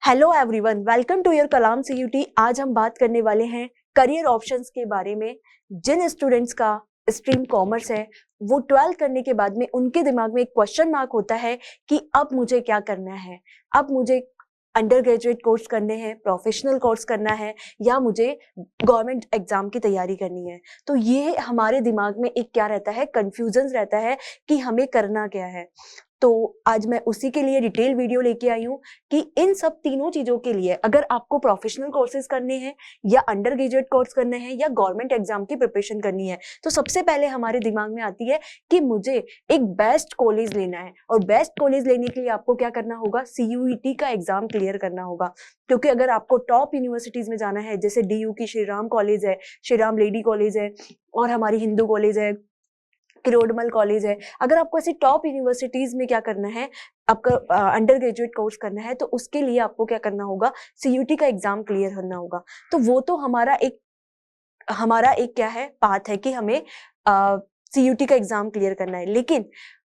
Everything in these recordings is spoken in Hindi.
Hello everyone, welcome to your Kalam CUT. आज हम बात करने वाले हैं करियर ऑप्शंस के बारे में। जिन स्टूडेंट्स का स्ट्रीम कॉमर्स है वो 12th करने के बाद में उनके दिमाग में एक क्वेश्चन मार्क होता है कि अब मुझे क्या करना है, अब मुझे अंडर ग्रेजुएट कोर्स करने हैं, प्रोफेशनल कोर्स करना है या मुझे गवर्नमेंट एग्जाम की तैयारी करनी है। तो ये हमारे दिमाग में एक क्या रहता है, कंफ्यूजन रहता है कि हमें करना क्या है। तो आज मैं उसी के लिए डिटेल वीडियो लेके आई हूँ कि इन सब तीनों चीजों के लिए अगर आपको प्रोफेशनल कोर्सेज करने हैं या अंडर ग्रेजुएट कोर्स करने हैं या गवर्नमेंट एग्जाम की प्रिपरेशन करनी है, तो सबसे पहले हमारे दिमाग में आती है कि मुझे एक बेस्ट कॉलेज लेना है। और बेस्ट कॉलेज लेने के लिए आपको क्या करना होगा, CUET का एग्जाम क्लियर करना होगा। क्योंकि अगर आपको टॉप यूनिवर्सिटीज में जाना है, जैसे DU की श्री राम कॉलेज है, श्री राम लेडी कॉलेज है, और हमारी हिंदू कॉलेज है, किरोड़मल कॉलेज है, अगर आपको ऐसी टॉप यूनिवर्सिटीज में क्या करना है, आपका अंडर ग्रेजुएट कोर्स करना है, तो उसके लिए आपको क्या करना होगा, CUET का एग्जाम क्लियर करना होगा। तो वो तो हमारा एक क्या है, पाथ है कि हमें CUET का एग्जाम क्लियर करना है। लेकिन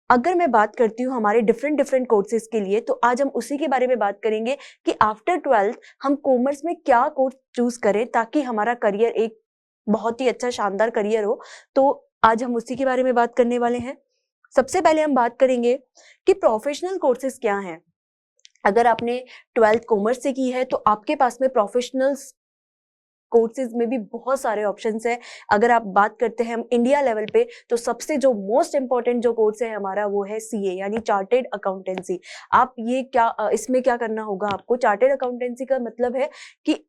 अगर मैं बात करती हूँ हमारे डिफरेंट कोर्सेज के लिए, तो आज हम उसी के बारे में बात करेंगे कि आफ्टर 12th हम कॉमर्स में क्या कोर्स चूज करें ताकि हमारा करियर एक बहुत ही अच्छा शानदार करियर हो। तो आज हम उसी के बारे में बात करने वाले हैं। सबसे पहले हम बात करेंगे कि प्रोफेशनल कोर्सेज क्या हैं। अगर आपने 12th कॉमर्स से की है तो आपके पास में प्रोफेशनल कोर्सेज में भी बहुत सारे ऑप्शंस हैं। अगर आप बात करते हैं हम इंडिया लेवल पे, तो सबसे जो मोस्ट इंपॉर्टेंट जो कोर्स है हमारा वो है CA यानी चार्टेड अकाउंटेंसी। आप ये क्या इसमें क्या करना होगा, आपको चार्टेड अकाउंटेंसी का मतलब है कि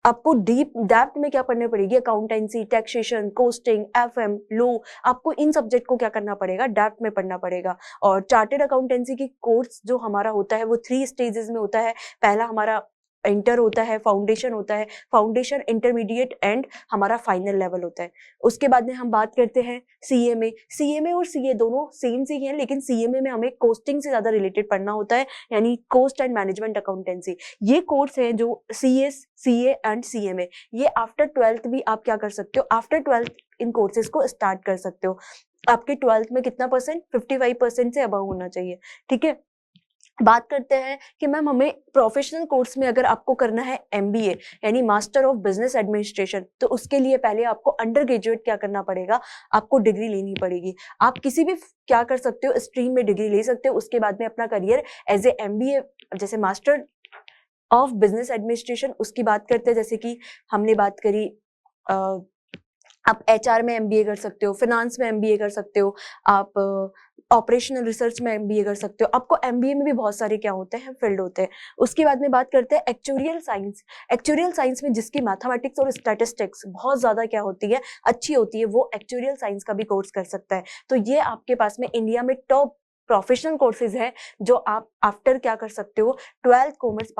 आपको डीप डेप्थ में क्या पढ़ने पड़ेगी, अकाउंटेंसी, टैक्सेशन, कोस्टिंग, FM, लो, आपको इन सब्जेक्ट को क्या करना पड़ेगा, डेप्थ में पढ़ना पड़ेगा। और चार्टेड अकाउंटेंसी की कोर्स जो हमारा होता है वो 3 स्टेजेस में होता है। पहला हमारा इंटर होता है, फाउंडेशन होता है, फाउंडेशन, इंटरमीडिएट एंड हमारा फाइनल लेवल होता है। उसके बाद में हम बात करते हैं CA में और CA दोनों सेम से ही हैं, लेकिन CA में हमें कोस्टिंग से ज्यादा रिलेटेड पढ़ना होता है, यानी कोस्ट एंड मैनेजमेंट अकाउंटेंसी। ये कोर्स है जो CS, CA एंड CA में, ये आफ्टर 12th भी आप क्या कर सकते हो, आफ्टर 12th इन कोर्सेज को स्टार्ट कर सकते हो। आपके 12th में कितना परसेंट, 55% से अबव होना चाहिए। ठीक है, बात करते हैं कि मैम हमें प्रोफेशनल कोर्स में अगर आपको करना है MBA यानी मास्टर ऑफ बिजनेस एडमिनिस्ट्रेशन, तो उसके लिए पहले आपको अंडर ग्रेजुएट क्या करना पड़ेगा, आपको डिग्री लेनी पड़ेगी। आप किसी भी क्या कर सकते हो, स्ट्रीम में डिग्री ले सकते हो। उसके बाद में अपना करियर एज ए MBA, जैसे मास्टर ऑफ बिजनेस एडमिनिस्ट्रेशन, उसकी बात करते हैं। जैसे कि हमने बात करी, आप HR में MBA कर सकते हो, फिनांस में MBA कर सकते हो, आप ऑपरेशनल रिसर्च में MBA कर सकते हो। आपको MBA में भी बहुत सारे क्या होते हैं, फील्ड होते हैं। उसके बाद में बात करते हैं एक्चुरियल साइंस। एक्चुरियल साइंस में जिसकी मैथमेटिक्स और स्टैटिस्टिक्स बहुत ज्यादा क्या होती है, अच्छी होती है, वो एक्चुरियल साइंस का भी कोर्स कर सकता है। तो ये आपके पास में इंडिया में टॉप प्रोफेशनल कोर्सेज है जो आप आफ्टर क्या कर सकते हो, 12th कॉमर्स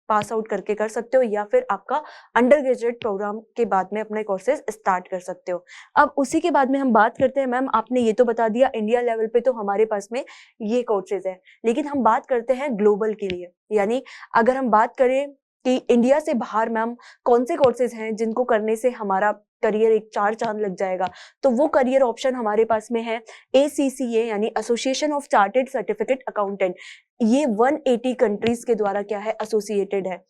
पास आउट करके कर सकते हो, या फिर आपका अंडर ग्रेजुएट प्रोग्राम के बाद में अपने कोर्सेज स्टार्ट कर सकते हो। अब उसी के बाद में हम बात करते हैं, मैम आपने ये तो बता दिया इंडिया लेवल पे तो हमारे पास में ये कोर्सेज है, लेकिन हम बात करते हैं ग्लोबल के लिए। यानी अगर हम बात करें कि इंडिया से बाहर मैम कौन से कोर्सेज हैं जिनको करने से हमारा करियर एक चार चांद लग जाएगा, तो वो करियर ऑप्शन हमारे पास में है ACCA यानी association of chartered certificate accountant. ये 180 कंट्रीज के द्वारा क्या है, एसोसिएटेड है।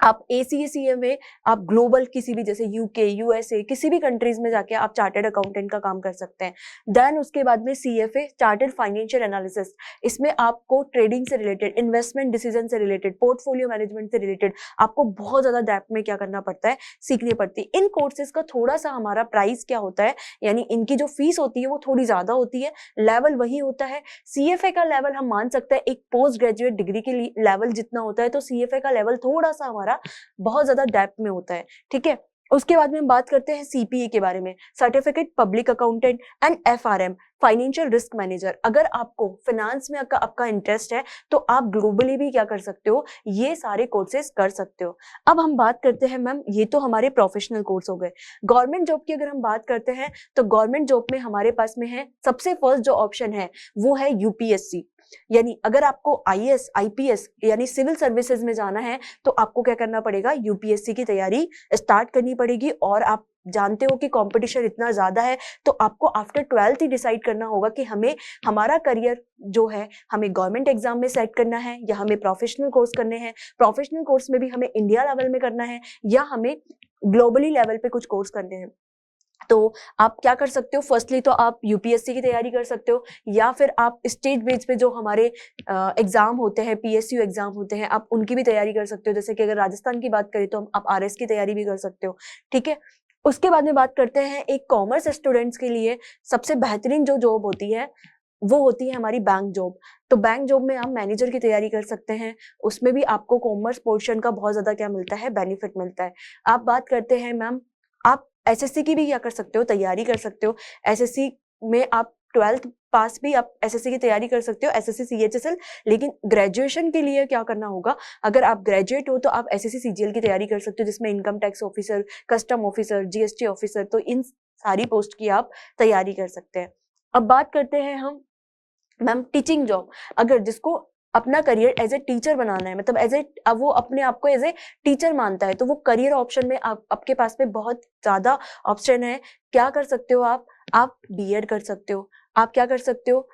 आप ACCA में आप ग्लोबल किसी भी, जैसे UK, USA, किसी भी कंट्रीज में जाके आप चार्टर्ड अकाउंटेंट का काम कर सकते हैं। देन उसके बाद में CFA चार्टर्ड फाइनेंशियल एनालिसिस, इसमें आपको ट्रेडिंग से रिलेटेड, इन्वेस्टमेंट डिसीजन से रिलेटेड, पोर्टफोलियो मैनेजमेंट से रिलेटेड आपको बहुत ज्यादा डेप्थ में क्या करना पड़ता है, सीखनी पड़ती है। इन कोर्सेज का थोड़ा सा हमारा प्राइस क्या होता है, यानी इनकी जो फीस होती है वो थोड़ी ज्यादा होती है, लेवल वही होता है। CFA का लेवल हम मान सकते हैं एक पोस्ट ग्रेजुएट डिग्री के लिए लेवल जितना होता है, तो CFA का लेवल थोड़ा सा हमारा बहुत ज्यादा डेप्थ में होता है। ठीक है, उसके बाद में हम बात करते हैं CPA के बारे में, certificate public accountant and FRM financial risk manager. अगर आपको फाइनेंस में आपका इंटरेस्ट है तो आप ग्लोबली भी क्या कर सकते हो, ये सारे कोर्सेज कर सकते हो। अब हम बात करते हैं मैम, ये तो हमारे प्रोफेशनल कोर्स हो गए। गवर्नमेंट जॉब की अगर हम बात करते हैं तो गवर्नमेंट जॉब में हमारे पास में है, सबसे फर्स्ट जो ऑप्शन है वो है UPSC। यानी अगर आपको IAS, IPS यानी सिविल सर्विसेज में जाना है तो आपको क्या करना पड़ेगा, UPSC की तैयारी स्टार्ट करनी पड़ेगी। और आप जानते हो कि कंपटीशन इतना ज्यादा है, तो आपको आफ्टर 12th ही डिसाइड करना होगा कि हमें हमारा करियर जो है हमें गवर्नमेंट एग्जाम में सेट करना है या हमें प्रोफेशनल कोर्स करने हैं, प्रोफेशनल कोर्स में भी हमें इंडिया लेवल में करना है या हमें ग्लोबली लेवल पे कुछ कोर्स करने हैं। तो आप क्या कर सकते हो, फर्स्टली तो आप यूपीएससी की तैयारी कर सकते हो या फिर आप स्टेट बेस पे जो हमारे एग्जाम होते हैं, पीएसयू एग्जाम होते हैं, आप उनकी भी तैयारी कर सकते हो। जैसे कि अगर राजस्थान की बात करें तो आप आरएस की तैयारी भी कर सकते हो, ठीक है। उसके बाद में बात करते हैं एक कॉमर्स स्टूडेंट्स के लिए सबसे बेहतरीन जो जॉब होती है वो होती है हमारी बैंक जॉब। तो बैंक जॉब में आप मैनेजर की तैयारी कर सकते हैं, उसमें भी आपको कॉमर्स पोर्शन का बहुत ज्यादा क्या मिलता है, बेनिफिट मिलता है। आप बात करते हैं मैम, आप एसएससी की भी क्या कर सकते हो, तैयारी कर सकते हो। एसएससी में आप 12th पास भी आप एसएससी की तैयारी कर सकते हो, एसएससी सीएचएसएल। लेकिन ग्रेजुएशन के लिए क्या करना होगा, अगर आप ग्रेजुएट हो तो आप एसएससी सीजीएल की तैयारी कर सकते हो, जिसमें income tax officer, custom officer, GST officer, तो इन सारी पोस्ट की आप तैयारी कर सकते हैं। अब बात करते हैं हम मैम टीचिंग जॉब। अगर जिसको अपना करियर एज ए टीचर बनाना है, मतलब एज ए वो अपने आप को एज ए टीचर मानता है, तो वो करियर ऑप्शन में आपके पास में बहुत ज्यादा ऑप्शन है। क्या कर सकते हो आप बीएड कर सकते हो, आप क्या कर सकते हो,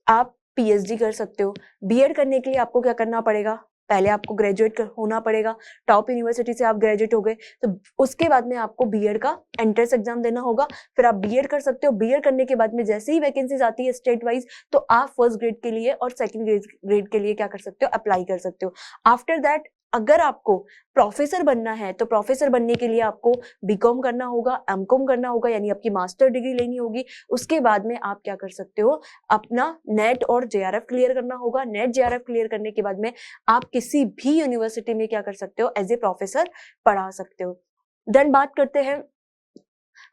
आप पीएचडी कर सकते हो। बीएड करने के लिए आपको क्या करना पड़ेगा, पहले आपको ग्रेजुएट होना पड़ेगा, टॉप यूनिवर्सिटी से आप ग्रेजुएट हो गए तो उसके बाद में आपको बीएड का एंट्रेंस एग्जाम देना होगा, फिर आप बीएड कर सकते हो। बीएड करने के बाद में जैसे ही वैकेंसीज आती है स्टेट वाइज, तो आप फर्स्ट ग्रेड के लिए और सेकंड ग्रेड के लिए क्या कर सकते हो, अप्लाई कर सकते हो। आफ्टर दैट अगर आपको प्रोफेसर बनना है तो प्रोफेसर बनने के लिए आपको बीकॉम करना होगा, एमकॉम करना होगा, यानी आपकी मास्टर डिग्री लेनी होगी। उसके बाद में आप क्या कर सकते हो, अपना नेट और जेआरएफ क्लियर करना होगा। नेट जेआरएफ क्लियर करने के बाद में आप किसी भी यूनिवर्सिटी में क्या कर सकते हो, एज ए प्रोफेसर पढ़ा सकते हो। देन बात करते हैं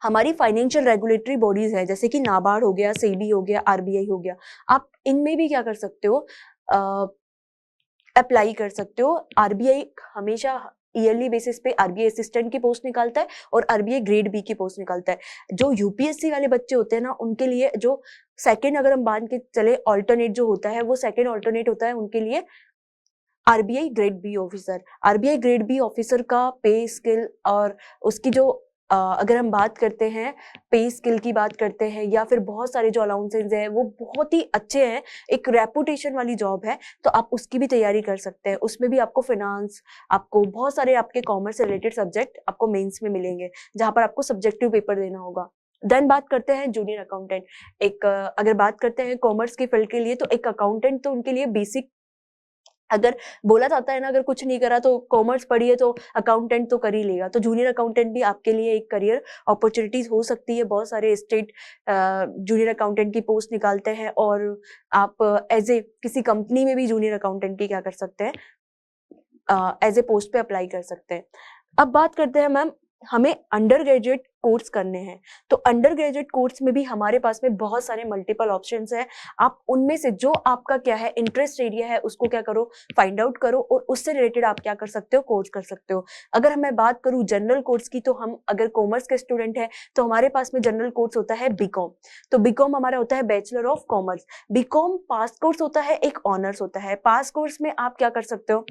हमारी फाइनेंशियल रेगुलेटरी बॉडीज है, जैसे कि नाबार्ड हो गया, सेबी हो गया, आरबीआई हो गया। आप इनमें भी क्या कर सकते हो, अप्लाई कर सकते हो। आरबीआई हमेशा ईयरली बेसिस पे आरबीआई असिस्टेंट की पोस्ट निकालता है और आरबीआई ग्रेड बी की पोस्ट निकालता है। जो यूपीएससी वाले बच्चे होते हैं ना, उनके लिए जो सेकंड, अगर हम मान के चले ऑल्टरनेट जो होता है, वो सेकंड ऑल्टरनेट होता है उनके लिए RBI grade B officer. RBI grade B officer का पे स्किल और उसकी जो अगर हम बात करते हैं पे स्किल की बात करते हैं या फिर बहुत सारे जो अलाउंसेस हैं वो बहुत ही अच्छे हैं, एक रेपुटेशन वाली जॉब है, तो आप उसकी भी तैयारी कर सकते हैं। उसमें भी आपको फाइनेंस, आपको बहुत सारे आपके कॉमर्स से रिलेटेड सब्जेक्ट आपको मेंस में मिलेंगे, जहां पर आपको सब्जेक्टिव पेपर देना होगा। देन बात करते हैं जूनियर अकाउंटेंट। एक अगर बात करते हैं कॉमर्स के फील्ड के लिए, तो एक अकाउंटेंट तो उनके लिए बेसिक, अगर बोला जाता है ना, अगर कुछ नहीं करा तो कॉमर्स पढ़िए तो अकाउंटेंट तो कर ही लेगा, तो जूनियर अकाउंटेंट भी आपके लिए एक करियर अपॉर्चुनिटीज हो सकती है। बहुत सारे स्टेट जूनियर अकाउंटेंट की पोस्ट निकालते हैं और आप एज ए किसी कंपनी में भी जूनियर अकाउंटेंट की क्या कर सकते हैं, एज ए पोस्ट पे अप्लाई कर सकते हैं। अब बात करते हैं मैम, हमें अंडर ग्रेजुएट कोर्स करने हैं, तो अंडर ग्रेजुएट कोर्स में भी हमारे पास में बहुत सारे मल्टीपल ऑप्शंस हैं। आप उनमें से जो आपका क्या है इंटरेस्ट एरिया है उसको क्या करो, फाइंड आउट करो और उससे रिलेटेड आप क्या कर सकते हो, कोर्स कर सकते हो। अगर मैं बात करूं जनरल कोर्स की, तो हम अगर कॉमर्स के स्टूडेंट हैं तो हमारे पास में जनरल कोर्स होता है बीकॉम। तो बीकॉम हमारा होता है bachelor of commerce. BCom pass course होता है, एक ऑनर्स होता है। पास कोर्स में आप क्या कर सकते हो,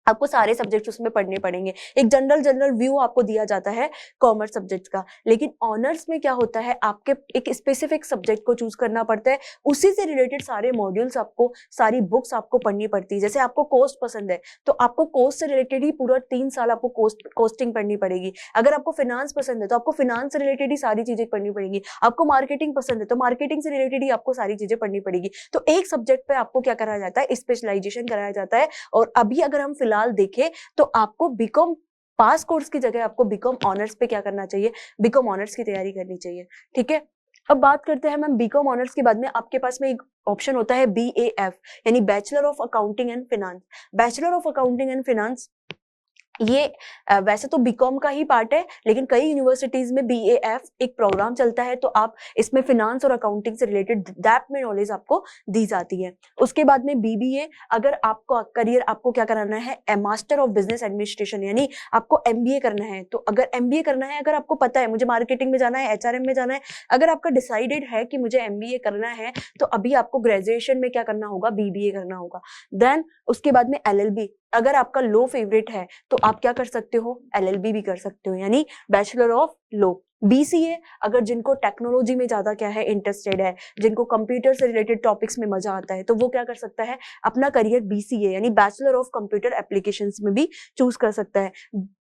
आपको सारे सब्जेक्ट्स उसमें पढ़ने पड़ेंगे, एक जनरल व्यू आपको दिया जाता है कॉमर्स सब्जेक्ट्स का। लेकिन ऑनर्स में क्या होता है, आपके एक स्पेसिफिक सब्जेक्ट को चूज करना पड़ता है, उसी से रिलेटेड सारे मॉड्यूल्स आपको, सारी बुक्स आपको पढ़नी पड़ती है। जैसे आपको कोस्ट पसंद है तो आपको कोस्ट से रिलेटेड ही पूरा 3 साल आपको कोस्टिंग पढ़नी पड़ेगी। अगर आपको फाइनेंस पसंद है तो आपको फाइनेंस से रिलेटेड ही सारी चीजें पढ़नी पड़ेगी। आपको मार्केटिंग पसंद है तो मार्केटिंग से रिलेटेड ही आपको सारी चीजें पढ़नी पड़ेगी। तो एक सब्जेक्ट पे आपको क्या कराया जाता है, स्पेशलाइजेशन कराया जाता है। और अभी अगर हम फिलहाल देखें तो आपको बीकॉम पास कोर्स की जगह आपको बीकॉम ऑनर्स पे क्या करना चाहिए, बीकॉम ऑनर्स की तैयारी करनी चाहिए, ठीक है। अब बात करते हैं मैम बीकॉम ऑनर्स के बाद में आपके पास में एक ऑप्शन होता है बीएएफ, यानी bachelor of accounting and finance. Bachelor of accounting and finance ये वैसे तो बीकॉम का ही पार्ट है, लेकिन कई यूनिवर्सिटीज में बीएएफ एक प्रोग्राम चलता है, तो आप इसमें फाइनेंस और अकाउंटिंग से रिलेटेड डेप्थ में नॉलेज आपको दी जाती है। उसके बाद में बीबीए, अगर आपको करियर आपको क्या कराना है, मास्टर ऑफ बिजनेस एडमिनिस्ट्रेशन, यानी आपको एमबीए करना है। तो अगर एमबीए करना है, अगर आपको पता है मुझे मार्केटिंग में जाना है, एचआरएम में जाना है, अगर आपका डिसाइडेड है कि मुझे एमबीए करना है, तो अभी आपको ग्रेजुएशन में क्या करना होगा, बीबीए करना होगा। देन उसके बाद में एलएलबी, अगर आपका लो फेवरेट है तो आप क्या कर सकते हो, LLB भी कर सकते हो, यानी बैचलर ऑफ लॉ। BCA अगर जिनको टेक्नोलॉजी में ज्यादा क्या है इंटरेस्टेड है, जिनको कंप्यूटर से रिलेटेड टॉपिक्स में मजा आता है, तो वो क्या कर सकता है, अपना करियर BCA यानी बैचलर ऑफ कंप्यूटर एप्लीकेशंस में भी चूज कर सकता है।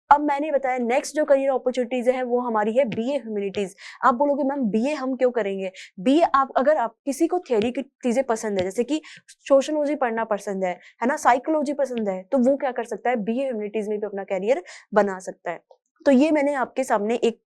अब मैंने बताया नेक्स्ट जो करियर अपॉर्चुनिटीज है वो हमारी है BA ह्यूमैनिटीज। आप बोलोगे मैम BA हम क्यों करेंगे? BA अगर आप किसी को थियरी की चीजें पसंद है, जैसे कि सोशोलॉजी पढ़ना पसंद है ना, साइकोलॉजी पसंद है, तो वो क्या कर सकता है, BA ह्यूमैनिटीज में भी अपना करियर बना सकता है। तो ये मैंने आपके सामने एक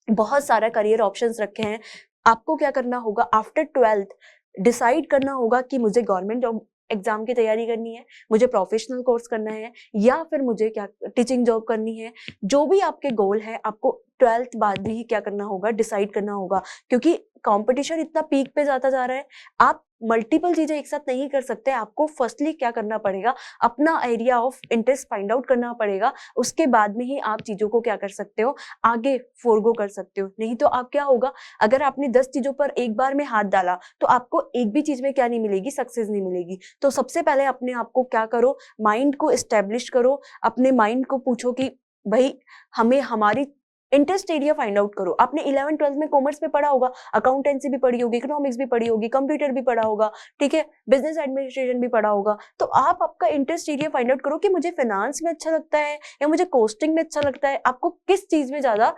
बहुत सारा करियर ऑप्शंस रखे हैं। आपको क्या करना होगा, आफ्टर 12th डिसाइड करना होगा कि मुझे गवर्नमेंट जॉब एग्जाम की तैयारी करनी है, मुझे प्रोफेशनल कोर्स करना है, या फिर मुझे क्या टीचिंग जॉब करनी है। जो भी आपके गोल है आपको 12th बाद भी क्या करना होगा, डिसाइड करना होगा, क्योंकि कंपटीशन इतना पीक पे जाता जा रहा है। आप मल्टीपल चीजें एक साथ नहीं कर सकते। आपको फर्स्टली क्या करना पड़ेगा, अपना area of interest find out करना पड़ेगा, उसके बाद में ही आप चीजों को क्या कर सकते हो, आगे फोरगो कर सकते हो। नहीं तो आप क्या होगा, अगर आपने 10 चीजों पर एक बार में हाथ डाला तो आपको एक भी चीज में क्या नहीं मिलेगी, सक्सेस नहीं मिलेगी। तो सबसे पहले अपने आप को क्या करो, माइंड को एस्टेब्लिश करो, अपने माइंड को पूछो कि भाई हमें हमारी इंटरेस्ट एरिया फाइंड आउट करो। आपने 11th 12th में कॉमर्स में पढ़ा होगा, अकाउंटेंसी भी पढ़ी होगी, इकोनॉमिक्स भी पढ़ी होगी, कंप्यूटर भी पढ़ा होगा, ठीक है, बिजनेस एडमिनिस्ट्रेशन भी पढ़ा होगा। तो आप आपका इंटरेस्ट एरिया फाइंड आउट करो कि मुझे फाइनेंस में अच्छा लगता है या मुझे कॉस्टिंग में अच्छा लगता है, आपको किस चीज में ज्यादा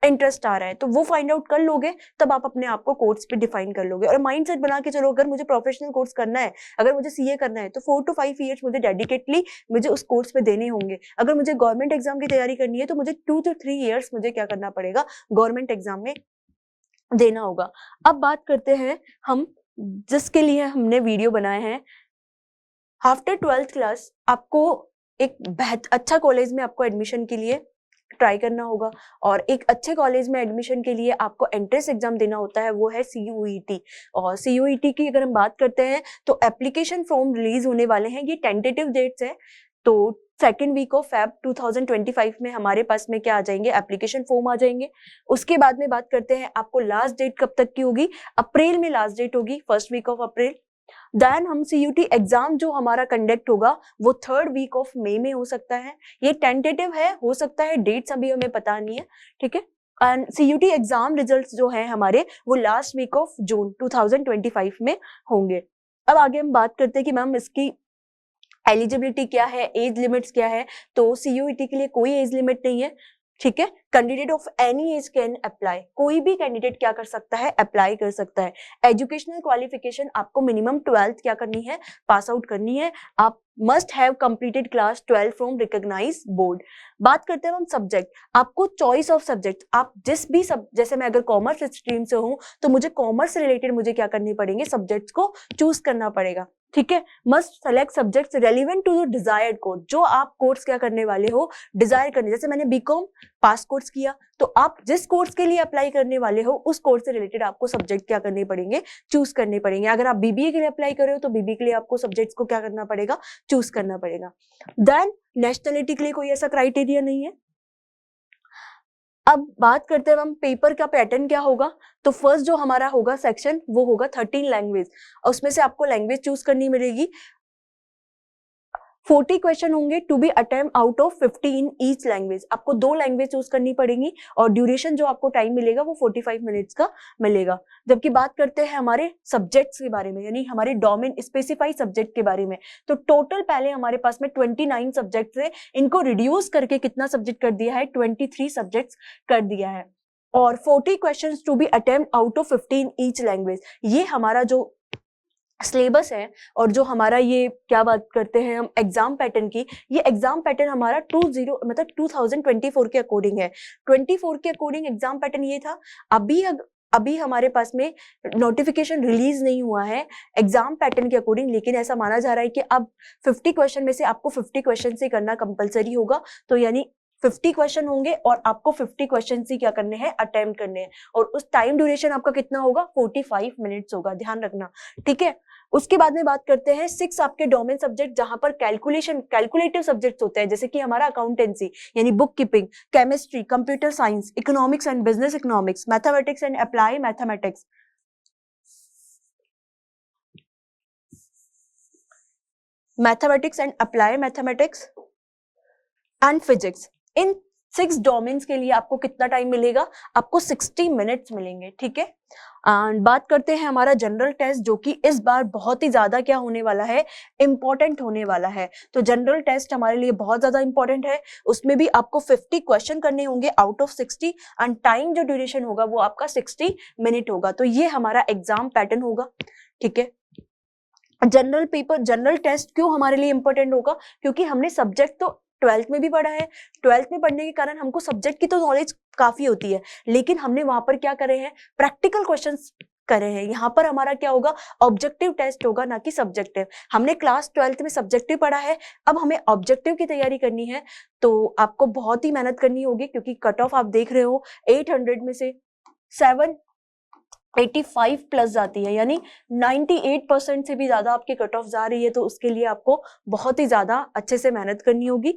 इंटरेस्ट आ रहा है, तो वो फाइंड आउट कर लोगे, तब आप अपने आप को कोर्स पे डिफाइन कर लोगे। और माइंडसेट बना के चलो, अगर मुझे प्रोफेशनल कोर्स करना है, अगर मुझे CA करना है, तो 4 to 5 ईयर्स मुझे डेडिकेटली मुझे उस कोर्स पे देने होंगे। अगर मुझे गवर्नमेंट एग्जाम की तैयारी करनी है तो मुझे 2 to 3 ईयर्स मुझे क्या करना पड़ेगा, गवर्नमेंट एग्जाम में देना होगा। अब बात करते हैं हम जिसके लिए हमने वीडियो बनाए हैं। आफ्टर 12th क्लास आपको एक अच्छा कॉलेज में आपको एडमिशन के लिए ट्राई करना होगा, और एक अच्छे कॉलेज में एडमिशन के लिए आपको एंट्रेंस एग्जाम देना होता है, वो है CUET। और CUET की अगर हम बात करते हैं तो एप्लीकेशन फॉर्म रिलीज होने वाले हैं, ये टेंटेटिव डेट्स है। तो सेकेंड वीक ऑफ Feb 2025 में हमारे पास में क्या आ जाएंगे, एप्लीकेशन फॉर्म आ जाएंगे। उसके बाद में बात करते हैं आपको लास्ट डेट कब तक की होगी, अप्रैल में लास्ट डेट होगी, first week of April. Then हम CUT एग्जाम जो हमारा कंडक्ट होगा वो 3rd वीक ऑफ मई में हो सकता है। ये टेंटेटिव है, हो सकता है, डेट्स अभी हमें पता नहीं है, ठीक है। एंड CUT एग्जाम रिजल्ट्स जो है हमारे वो लास्ट वीक ऑफ जून 2025 में होंगे। अब आगे हम बात करते हैं कि मैम इसकी एलिजिबिलिटी क्या है, एज लिमिट्स क्या है। तो CUET के लिए कोई एज लिमिट नहीं है, ठीक है। Candidate of any as can apply, कोई भी कैंडिडेट क्या कर सकता है, अप्लाई कर सकता है। एजुकेशनल क्वालिफिकेशन आपको मिनिमम 12th क्या करनी है, पास आउट करनी है। आप must have completed class 12 from recognised board. बात करते हैं हम सब्जेक्ट, आपको चॉइस ऑफ सब्जेक्ट, आप जिस भी जैसे मैं अगर कॉमर्स स्ट्रीम से हूं तो मुझे कॉमर्स से रिलेटेड मुझे क्या करनी पड़ेंगे, सब्जेक्ट्स को चूज करना पड़ेगा, ठीक है। Must select subjects relevant to the desired course, जो आप कोर्स क्या करने वाले हो, डिजायर करने। जैसे मैंने बीकॉम पास कोर्स किया, तो आप जिस कोर्स के लिए अप्लाई करने वाले हो उस कोर्स से रिलेटेड आपको सब्जेक्ट क्या करने पड़ेंगे, चूज करने पड़ेंगे। अगर आप BBA के लिए अप्लाई कर रहे हो तो BBA के लिए आपको सब्जेक्ट्स को क्या करना पड़ेगा, चूज करना पड़ेगा। देन नेशनलिटी के लिए कोई ऐसा क्राइटेरिया नहीं है। अब बात करते हैं हम पेपर का पैटर्न क्या होगा। तो फर्स्ट जो हमारा होगा सेक्शन वो होगा 13 लैंग्वेज, और उसमें से आपको लैंग्वेज चूज करनी मिलेगी। 40 क्वेश्चन होंगे to be attempt out of 50 in each language. आपको 2 लैंग्वेज चूज करनी पड़ेगी, और ड्यूरेशन जो आपको टाइम मिलेगा वो 45 मिनट्स का मिलेगा। जबकि बात करते हैं हमारे सब्जेक्ट्स के बारे में, यानी हमारे डोमेन स्पेसिफाइड सब्जेक्ट के बारे में, तो टोटल पहले हमारे पास में 29 सब्जेक्ट्स है, इनको रिड्यूस करके कितना सब्जेक्ट कर दिया है, 23 सब्जेक्ट्स कर दिया है। और 40 questions to be attempt out of 15 each language. ये हमारा जो सिलेबस है, और जो हमारा ये क्या बात करते हैं हम एग्जाम पैटर्न की, ये एग्जाम पैटर्न हमारा 2024 के अकॉर्डिंग है। 24 के अकॉर्डिंग एग्जाम पैटर्न ये था। अभी हमारे पास में नोटिफिकेशन रिलीज नहीं हुआ है एग्जाम पैटर्न के अकॉर्डिंग, लेकिन ऐसा माना जा रहा है कि अब 50 क्वेश्चन में से आपको 50 क्वेश्चन से करना कंपलसरी होगा। तो यानी 50 क्वेश्चन होंगे और आपको 50 क्वेश्चन ही क्या करने हैं, अटेम्प्ट करने हैं, और उस टाइम ड्यूरेशन आपका कितना होगा, 45 मिनट्स होगा, ध्यान रखना, ठीक है। उसके बाद में बात करते हैं 6 आपके डोमेन सब्जेक्ट, जहां पर कैलकुलेटिव सब्जेक्ट्स होते हैं, जैसे कि हमारा अकाउंटेंसी यानी book keeping, chemistry, computer science, economics and business economics, mathematics and apply mathematics. Mathematics and apply mathematics and physics. In 6 domains के लिए आपको कितना टाइम मिलेगा? आपको 60 मिनट्स मिलेंगे, ठीक है। एंड बात करते हैं हमारा जनरल टेस्ट, जो कि इस बार बहुत ही ज्यादा क्या होने वाला है, इंपॉर्टेंट होने वाला है। तो जनरल टेस्ट हमारे लिए बहुत ज्यादा इंपॉर्टेंट है। उसमें भी आपको 50 क्वेश्चन करने होंगे आउट ऑफ 60 एंड टाइम जो ड्यूरेशन होगा वो आपका 60 मिनट होगा। तो ये हमारा एग्जाम पैटर्न होगा, ठीक है। जनरल पेपर, जनरल टेस्ट क्यों हमारे लिए इंपॉर्टेंट होगा? क्योंकि हमने सब्जेक्ट तो 12th में भी पढ़ा है, 12th में पढ़ने के कारण हमको सब्जेक्ट की तो नॉलेज काफी होती है, लेकिन हमने वहां पर क्या करे हैं, प्रैक्टिकल क्वेश्चंस करे हैं। यहाँ पर हमारा क्या होगा, ऑब्जेक्टिव टेस्ट होगा, ना कि सब्जेक्टिव। हमने क्लास 12th में सब्जेक्टिव पढ़ा है, अब हमें ऑब्जेक्टिव की तैयारी करनी है, तो आपको बहुत ही मेहनत करनी होगी, क्योंकि कट ऑफ आप देख रहे हो 800 में से 785 प्लस जाती है, यानी 98% से भी ज्यादा आपकी कट ऑफ जा रही है। तो उसके लिए आपको बहुत ही ज्यादा अच्छे से मेहनत करनी होगी।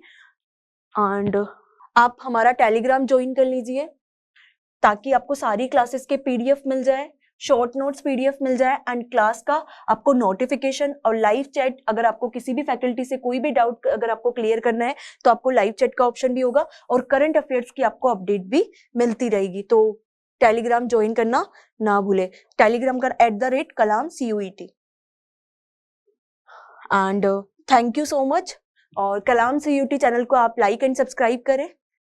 एंड आप हमारा टेलीग्राम ज्वाइन कर लीजिए, ताकि आपको सारी क्लासेस के पीडीएफ मिल जाए, शॉर्ट नोट्स पीडीएफ मिल जाए, एंड क्लास का आपको नोटिफिकेशन और लाइव चैट, अगर आपको किसी भी फैकल्टी से कोई भी डाउट अगर आपको क्लियर करना है तो आपको लाइव चैट का ऑप्शन भी होगा, और करंट अफेयर्स की आपको अपडेट भी मिलती रहेगी। तो टेलीग्राम ज्वाइन करना ना भूले। टेलीग्राम का @Kalam CUET। And thank you so much. और कलाम CUET चैनल को आप लाइक एंड सब्सक्राइब करें।